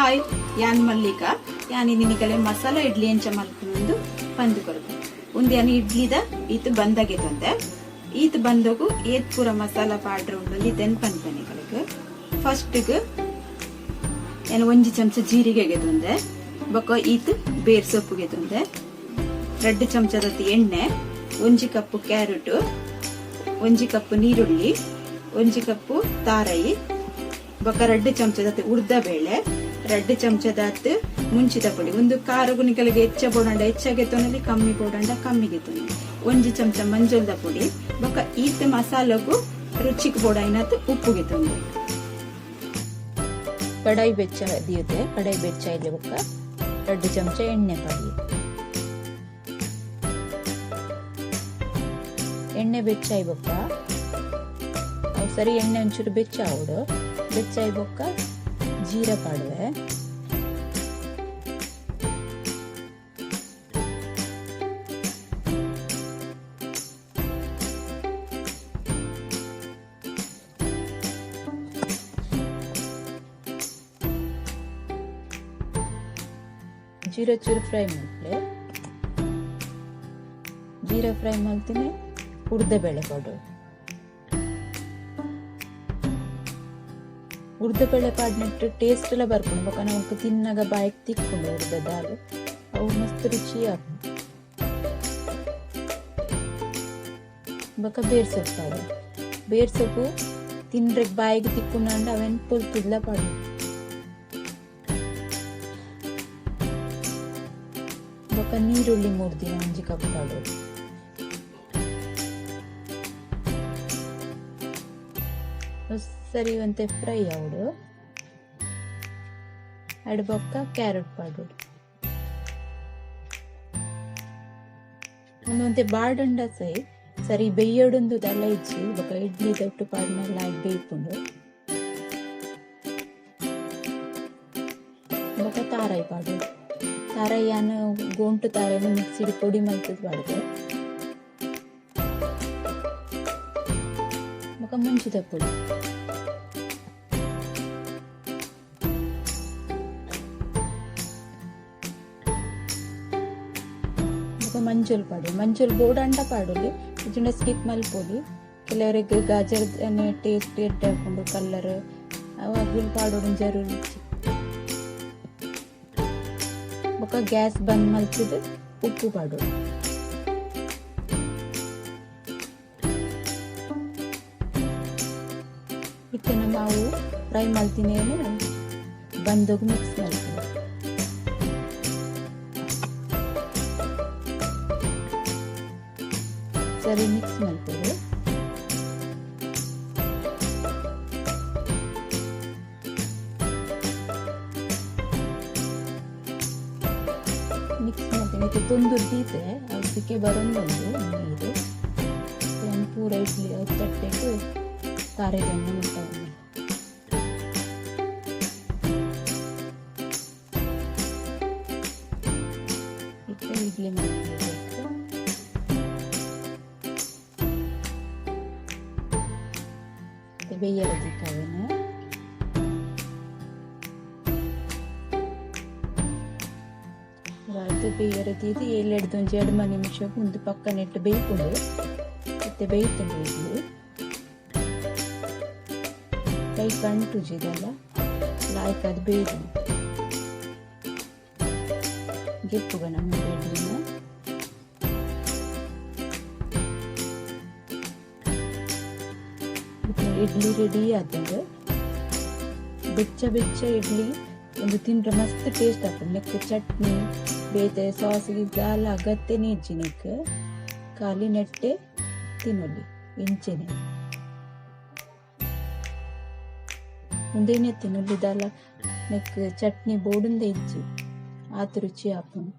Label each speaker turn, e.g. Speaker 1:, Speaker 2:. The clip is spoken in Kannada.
Speaker 1: ಹಾಯ್ ಯಾನ್ ಮಲ್ಲಿಕಾ ಯಾನ್ ನಿನಗಲೆ ಮಸಾಲಾ ಇಡ್ಲಿ ಎಂಚ ಮಲ್ಕೊಂಡು ಬಂದು ಕೊರದು ಒಂದು ಯಾನ್ ಇಡ್ಲಿದ ಈತ್ ಬಂದಾಗೆ ತಂದೆ ಈತ್ ಬಂದೋಗು ಏತ್ ಪೂರ ಮಸಾಲಾ ಪೌಡರ್ ಉಂಡು ಇದೆನ್ ಪನ್ಪನೆಗಳಿಗೆ ಫಸ್ಟ್ ಯಾನ್ 1 ಚಮಚ ಜೀರಿಗೆಗೆ ತಂದೆ ಬೊಕ ಈತ್ ಬೇರ್ ಸೊಪ್ಪುಗೆ ತಂದೆ 2 ಚಮಚದ ಎಣ್ಣೆ 1 ಕಪ್ ಕ್ಯಾರೆಟ್ 1 ಕಪ್ ನೀರುಳ್ಳಿ 1 ಕಪ್ ತಾರಾಯಿ ಬೊಕ 2 ಚಮಚದ ಉರ್ದ ಬೇಳೆ 2 ಚಮಚದ ಮುಂಚಿದ ಪುಡಿ ಒಂದು ಕಾರಗುನಿಗಳಿಗೆ ಹೆಚ್ಚ ಬೋಡಂಡ ಹೆಚ್ಚಾಗೆ ತೊನಲಿ ಕಮ್ಮಿ ಬೋಡಂಡ ಕಮ್ಮಿಗೆ ತೊನಲಿ 1 ಚಮಚ ಮಂಜುಳದ ಪುಡಿ ಬೊಕ ಈತ್ ಮಸಾಲಗು ರುಚಿಗೆ ಬೋಡಾಯಿನತ್ ಉಪ್ಪುಗೆ ತೊಂದೆ ಕಡಾಯಿ ಬೆಚ್ಚ ದಿಯುತ್ತೆ ಕಡಾಯಿ ಬೆಚ್ಚ ಇದೆ ಬೊಕ 2 ಚಮಚ ಎಣ್ಣೆ ಪಡಿ ಎಣ್ಣೆ ಬೆಚ್ಚಾಯಿ ಬೊಕ್ಕ ಸರಿ ಎಣ್ಣೆ ಒಂಚೂರು ಬೆಚ್ಚ ಅವಡು ಬೆಚ್ಚಾಯಿ ಬೊಕ್ಕ ಜೀರ ಪಾಡುವೆ ಜೀರ ಚೂರು ಫ್ರೈ ಮಾಡ್ಲೆ ಜೀರ ಫ್ರೈ ಮಾಡ್ತೀನಿ ಉರ್ದ ಬೇಳೆ ಪೌಡರ್ ಉರ್ದ ಬೇಳೆ ಪಾಡ್ನೆಟ್ಟು ಟೇಸ್ಟ್ ಎಲ್ಲ ಬರ್ಕೊಂಡು ಬೊಕ ನಾವು ತಿನ್ನಾಗ ಬಾಯಿಗೆ ತಿಕ್ಕೊಂಡು ಉರ್ದ ದಾಲ್ ಅವು ಮಸ್ತ್ ರುಚಿ ಆಗ್ತದೆ ಬೊಕ ಬೇರ್ ಸೊಪ್ಪು ಪಾಡು ಬೇರ್ ಸೊಪ್ಪು ತಿನ್ರೆ ಬಾಯಿಗೆ ತಿಕ್ಕೊಂಡು ಅವೆನ್ ಪೊಲ್ತಿದ್ಲ ಪಾಡು ಬೊಕ ನೀರುಳ್ಳಿ 3 ದಿನ 1 ಕಪ್ ಪಾಡು ಸರಿ ಒಂತೆ ಫ್ರೈ ಅವಡು ಅಡ್ ಬೊಕ್ಕ ಕ್ಯಾರೆಟ್ ಪಾಡು ಒಂದೊಂತೆ ಬಾಡಂಡ ಸರಿ ಬೇಯಡೊಂದು ದಲ್ಲ ಇಜ್ಜಿ ಬೊಕ ಇಡ್ಲಿ ದೊಟ್ಟು ಪಾಡ್ನೆಲ್ಲ ಆಗಿ ಬೇಯ್ಕೊಂಡು ಬೊಕ ತಾರಾಯಿ ಪಾಡು ತಾರಾಯಿ ಯಾನು ಗೋಂಟು ತಾರಾಯಿನ ಮಿಕ್ಸಿಡ್ ಪೊಡಿ ಮಲ್ತದ್ ಪಾಡ್ದೆ ಬೊಕ ಮುಂಚಿದ ಪುಡಿ ಮಂಜುಲ್ ಪಾಡು ಮಂಜುಲ್ ಬೋರ್ಡ್ ಅಂಡ ಪಾಡಲಿ ಇದನ್ನ ಸ್ಕಿಪ್ ಮಲ್ಪೋಲಿ ಕೆಲವರಿಗೆ ಗಾಜರ್ ಟೇಸ್ಟ್ ಎಡ್ಡೆ ಹಾಕೊಂಡು ಕಲರ್ ಅವಾಗಲೂ ಪಾಡೋದು ಜರೂರಿ ಬೊಕ ಗ್ಯಾಸ್ ಬಂದ್ ಮಲ್ತಿದ್ದು ಉಪ್ಪು ಪಾಡೋದು ಇತ್ತನ ನಾವು ಫ್ರೈ ಮಲ್ತೀನಿ ಬಂದೋಗಿ ಮಿಕ್ಸ್ ಮಾಡ್ತೀವಿ ಸರಿ ಮಿಕ್ಸ್ ಮಾಡ್ತೀವಿ ಮಿಕ್ಸ್ ಮಾಡ್ತೀನಿ ತೊಂದುರ್ದಿದೆ ಅದಕ್ಕೆ ಬರೋದೊಂದು ನೀರು ಪೂರ ಇಡ್ಲಿ ತಟ್ಟೆಗೆ ತಾರೆಗಣ್ಣೆ ಮುಟ್ಟ ಇಡ್ಲಿ ಮಾಡಬೇಕು ಬೇಯರದಿಕ್ಕವೇನು ಬೇಯರದಿದ್ದು 2 ನಿಮಿಷ ಒಂದು ಪಕ್ಕ ನೆಟ್ಟು ಬೇಯ್ಕೊಂಡು ಮತ್ತೆ ಬೇಯ್ತಂಡು ಇಡ್ಲಿ ಕೈ ಕಂಟು ಜಿದಲ್ಲ ಲಾಯ್ಕ್ ಅದು ಬೇಯ್ದು ಗೆಪ್ಪುಗ ನಮ್ಮ ಇಡ್ಲಿನ ಇಡ್ಲಿ ರೆಡಿ ಆದಂಗೆ ಬೆಚ್ಚ ಬೆಚ್ಚ ಇಡ್ಲಿ ಒಂದು ತಿಂದ್ರೆ ಮಸ್ತ್ ಟೇಸ್ಟ್ ಆಗ್ತದೆ ನೆಕ್ ಚಟ್ನಿ ಬೇತೆ ಸಾಸಿಗೆ ದಾಲ್ ಅಗತ್ಯನೇ ಇಜ್ಜಿನೆಕ್ ಖಾಲಿ ನೆಟ್ಟೆ ತಿನ್ನೋಲಿ ಇಂಚೆನೆ ಮುಂದೇನೆ ತಿನ್ನೋಲಿ ದಾಲ ನೆಕ್ ಚಟ್ನಿ ಬೋಡುಂದೆ ಇಜ್ಜಿ ಆತ ರುಚಿ ಹಾಕೊಂಡು